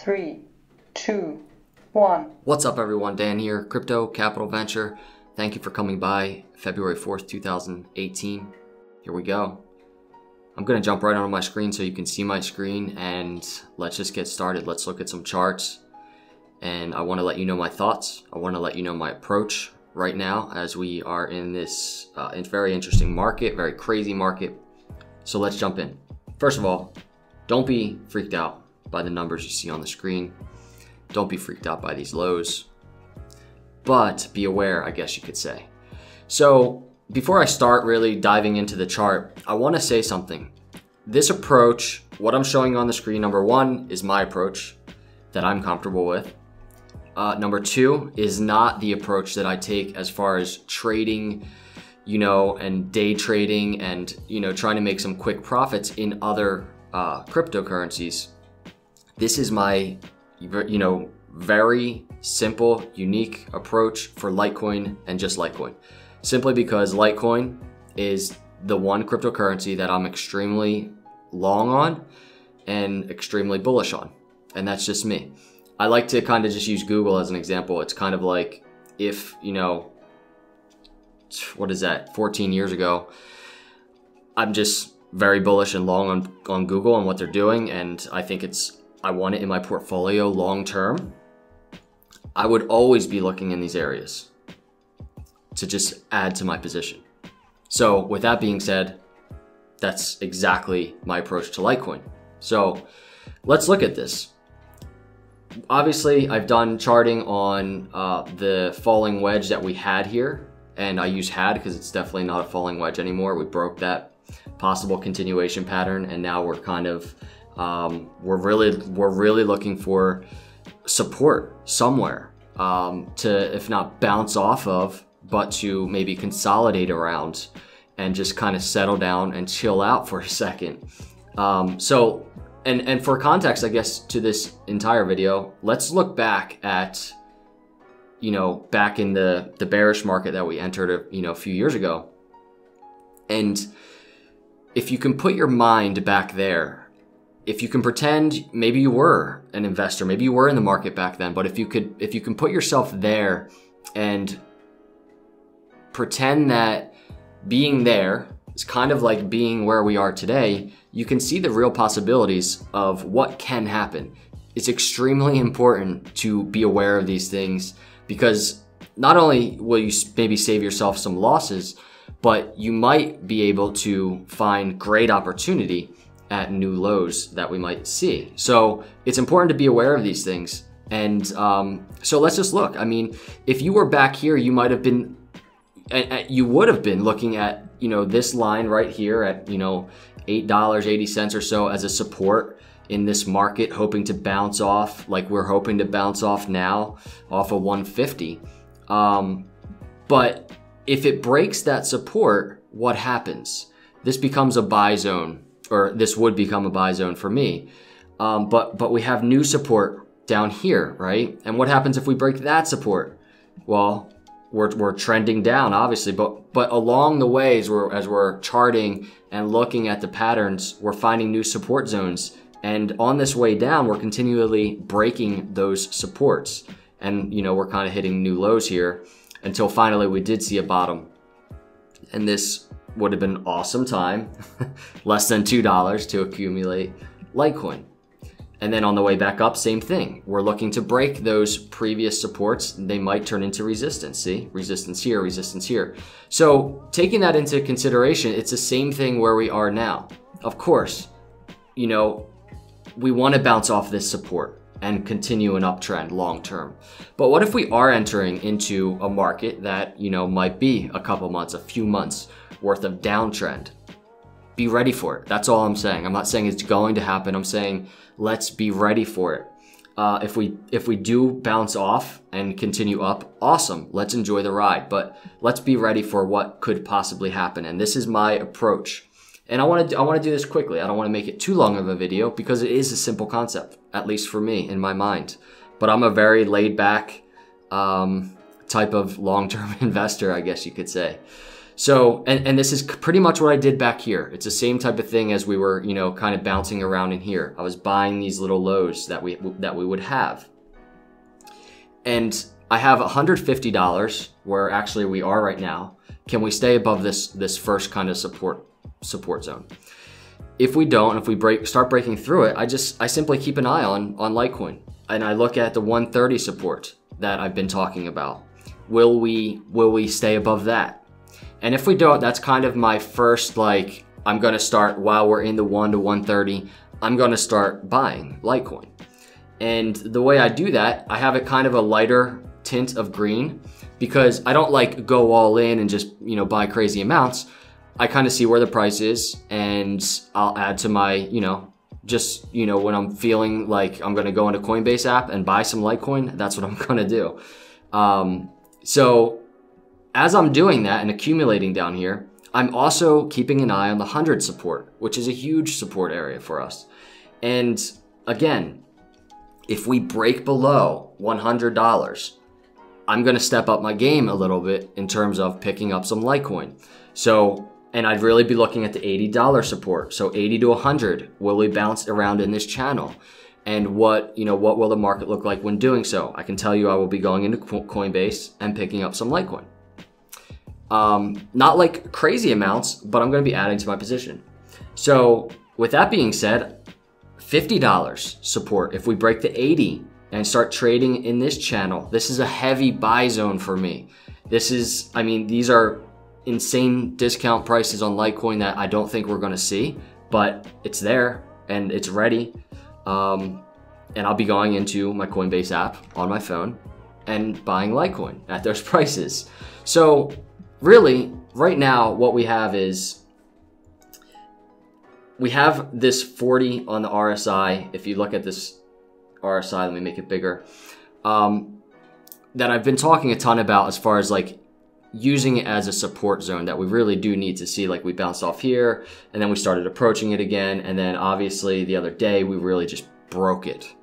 3, 2, 1. What's up everyone, Dan here, Crypto Capital Venture. Thank you for coming by. February 4th, 2018. Here we go. I'm gonna jump right onto my screen so you can see my screen, and let's just get started. Let's look at some charts. And I wanna let you know my thoughts. I wanna let you know my approach right now as we are in this very interesting market, very crazy market. So let's jump in. First of all, don't be freaked out by the numbers you see on the screen. Don't be freaked out by these lows, but be aware, I guess you could say. So before I start really diving into the chart, I want to say something. This approach, what I'm showing on the screen, number one, is my approach that I'm comfortable with. Number two is not the approach that I take as far as trading, and day trading and, trying to make some quick profits in other cryptocurrencies. This is my, very simple, unique approach for Litecoin and just Litecoin. Simply because Litecoin is the one cryptocurrency that I'm extremely long on and extremely bullish on. And that's just me. I like to kind of just use Google as an example. It's kind of like if, 14 years ago, I'm just very bullish and long on Google and what they're doing. And I think I want it in my portfolio long term. I would always be looking in these areas to just add to my position. So with that being said, that's exactly my approach to Litecoin. So let's look at this. Obviously, I've done charting on the falling wedge that we had here, and I use had because it's definitely not a falling wedge anymore. We broke that possible continuation pattern, and now we're kind of we're really looking for support somewhere to, if not bounce off of, but to maybe consolidate around and just kind of settle down and chill out for a second. So for context, I guess, to this entire video, let's look back at, back in the bearish market that we entered, a few years ago. And if you can put your mind back there, if you can pretend maybe you were an investor, maybe you were in the market back then, but if you can put yourself there and pretend that being there is kind of like being where we are today, you can see the real possibilities of what can happen. It's extremely important to be aware of these things, because not only will you maybe save yourself some losses, but you might be able to find great opportunity at new lows that we might see. So it's important to be aware of these things. And so let's just look. I mean, if you were back here, you would have been looking at, this line right here at, $8.80 or so as a support in this market, hoping to bounce off like we're hoping to bounce off now off of 150. But if it breaks that support, what happens? This becomes a buy zone, or this would become a buy zone for me. But we have new support down here, right? And what happens if we break that support? Well, we're trending down, obviously, but along the way, as we're charting and looking at the patterns, we're finding new support zones. And on this way down, we're continually breaking those supports. And, we're kind of hitting new lows here until finally we did see a bottom. And this would have been an awesome time, less than $2 to accumulate Litecoin. And then on the way back up, same thing. We're looking to break those previous supports. They might turn into resistance. See, resistance here, resistance here. So taking that into consideration, it's the same thing where we are now. Of course, we want to bounce off this support and continue an uptrend long term. But what if we are entering into a market that, might be a couple months, a few months worth of downtrend? Be ready for it. That's all I'm saying. I'm not saying it's going to happen. I'm saying let's be ready for it. If we do bounce off and continue up, awesome. Let's enjoy the ride. But let's be ready for what could possibly happen. And this is my approach. And I want to do this quickly. I don't want to make it too long of a video because it is a simple concept, at least for me in my mind. But I'm a very laid back type of long-term investor, I guess you could say. So, and this is pretty much what I did back here. It's the same type of thing as we were, you know, kind of bouncing around in here. I was buying these little lows that we would have. And I have $150 where actually we are right now. Can we stay above this first kind of support zone? If we don't, if we start breaking through it, I simply keep an eye on Litecoin, and I look at the 130 support that I've been talking about. Will we stay above that? And if we don't, that's kind of my first, like, I'm gonna start, while we're in the 1 to 130, I'm gonna start buying Litecoin. And the way I do that, I have it kind of a lighter tint of green, because I don't like go all in and just, you know, buy crazy amounts. I kind of see where the price is, and I'll add to my, you know, just, you know, when I'm feeling like I'm gonna go into Coinbase app and buy some Litecoin, that's what I'm gonna do. So as I'm doing that and accumulating down here, I'm also keeping an eye on the 100 support, which is a huge support area for us. And again, if we break below $100, I'm gonna step up my game a little bit in terms of picking up some Litecoin. So, and I'd really be looking at the $80 support. So 80 to 100, will we bounce around in this channel? And what will the market look like when doing so? I can tell you I will be going into Coinbase and picking up some Litecoin. Not like crazy amounts, but I'm gonna be adding to my position. So with that being said, $50 support. If we break the 80 and start trading in this channel, this is a heavy buy zone for me. This is, I mean, these are insane discount prices on Litecoin that I don't think we're gonna see, but it's there and it's ready. And I'll be going into my Coinbase app on my phone and buying Litecoin at those prices. So really, right now, what we have is, we have this 40 on the RSI. If you look at this RSI, let me make it bigger, that I've been talking a ton about as far as like using it as a support zone that we really do need to see. Like we bounced off here and then we started approaching it again. And then obviously the other day we really just broke it.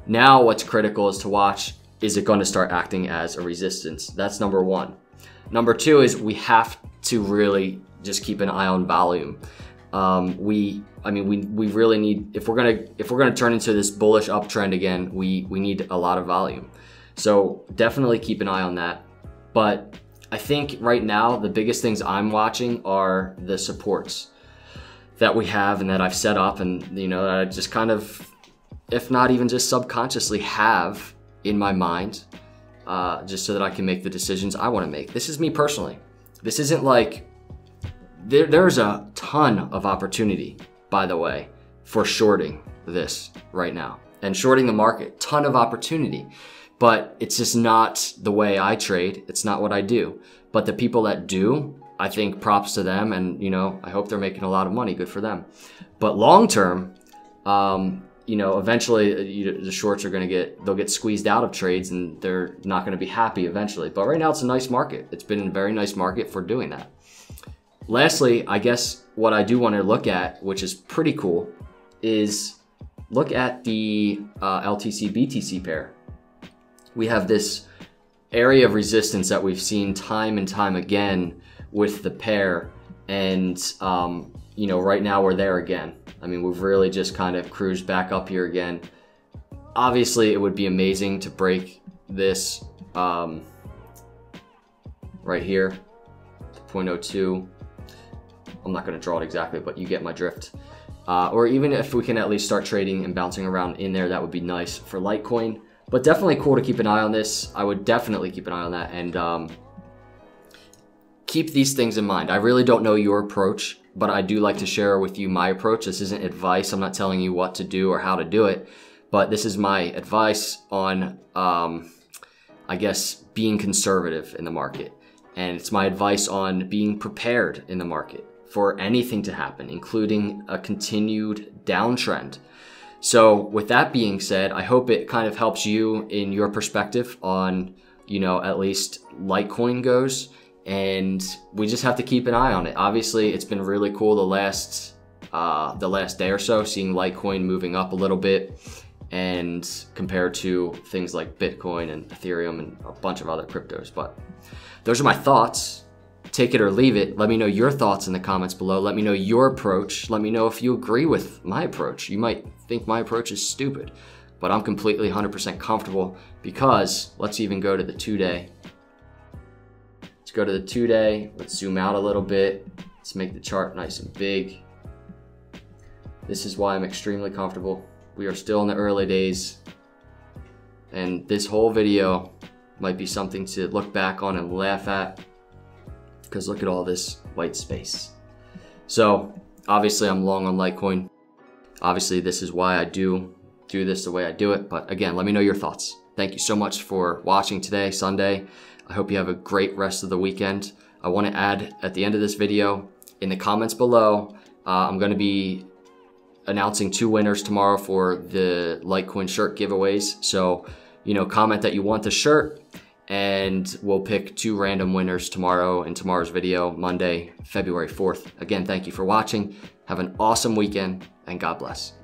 Now what's critical is to watch, is it going to start acting as a resistance? That's number one. Number two is we have to really just keep an eye on volume. We really need, if we're gonna turn into this bullish uptrend again, we need a lot of volume. So definitely keep an eye on that. But I think right now the biggest things I'm watching are the supports that we have and that I've set up, and you know, that I just kind of, if not even just subconsciously, have in my mind, just so that I can make the decisions I want to make. This is me personally. This isn't like, there's a ton of opportunity, by the way, for shorting this right now and shorting the market. Ton of opportunity, but it's just not the way I trade. It's not what I do. But the people that do, I think props to them, and you know, I hope they're making a lot of money. Good for them. But long term, you know, eventually the shorts are going to they'll get squeezed out of trades, and they're not going to be happy eventually. But right now it's a nice market. It's been a very nice market for doing that. Lastly, I guess what I do want to look at, which is pretty cool, is look at the LTC BTC pair. We have this area of resistance that we've seen time and time again with the pair, and you know, right now we're there again. I mean, we've really just kind of cruised back up here again. Obviously, it would be amazing to break this right here, 0.02. I'm not going to draw it exactly, but you get my drift. Or even if we can at least start trading and bouncing around in there, that would be nice for Litecoin. But definitely cool to keep an eye on this. I would definitely keep an eye on that, and keep these things in mind. I really don't know your approach, but I do like to share with you my approach. This isn't advice. I'm not telling you what to do or how to do it, but this is my advice on, I guess, being conservative in the market. And it's my advice on being prepared in the market for anything to happen, including a continued downtrend. So with that being said, I hope it kind of helps you in your perspective on, you know, at least Litecoin goes. And we just have to keep an eye on it. Obviously, it's been really cool the last day or so, seeing Litecoin moving up a little bit, and compared to things like Bitcoin and Ethereum and a bunch of other cryptos. But those are my thoughts. take it or leave it. Let me know your thoughts in the comments below. Let me know your approach. Let me know if you agree with my approach. You might think my approach is stupid, but I'm completely 100% comfortable because let's even go to the 2-day. Let's go to the 2-day. Let's zoom out a little bit. Let's make the chart nice and big. This is why I'm extremely comfortable. We are still in the early days, and this whole video might be something to look back on and laugh at, because look at all this white space. So obviously I'm long on Litecoin. Obviously this is why I do this the way I do it. But again, let me know your thoughts. Thank you so much for watching today, Sunday. I hope you have a great rest of the weekend. I want to add at the end of this video, in the comments below, I'm going to be announcing 2 winners tomorrow for the Litecoin shirt giveaways. So, you know, comment that you want the shirt, and we'll pick 2 random winners tomorrow in tomorrow's video, Monday, February 4th. Again, thank you for watching. Have an awesome weekend, and God bless.